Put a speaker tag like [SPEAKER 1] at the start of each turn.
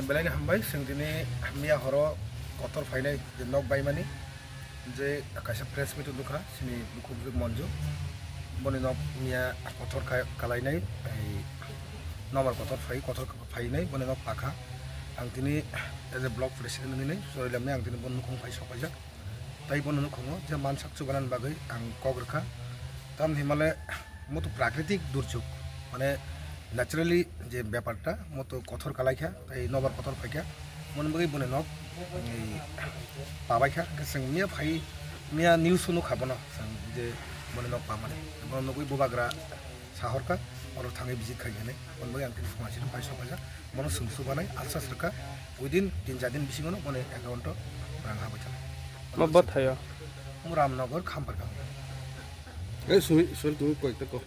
[SPEAKER 1] बेलायनो हामबाय जों दिनै मिया हर कतर फायनाय नक बायमानि जे कायसा प्रेस मिट दुखा सिनि दुखुब मन्जु बनि नक मिया कतर कालायनाय नम्बर कतर फायनाय बनि नक पाखा आं दिनै एज ए ब्लक प्रेसिडेन्ट नै सरिलामने आं दिनै बन नुखं फाय सफायजा ताई बन नुखं जे मानसाक चुगानान बागै आं कग्रखा ताम हिमालय मत प्राकृतिक दुर्योग माने नेचुरली जे ব্যাপারটা মতো কঠোর কালাইখা এই নবার কঠোর ফাইখা মন বগৈ বনে নক এই পাবাইখা जों मिया फाइ मिया निउस नु खाबना जों जे बने नक पामाने बन नगै बबाग्रा साहरका और थाङै बिजित खायने बन बगै आं दिन फुङासि फाइ सफाजा मन सुंसु बानाय आलसा सरका उइदिन दिन जादिन बिसिङनो बने एकाउन्ट रां हाबाय थानाय
[SPEAKER 2] मब्बा थायो
[SPEAKER 1] रामनगर खामफारका
[SPEAKER 3] ए सुइ तुइ कयता को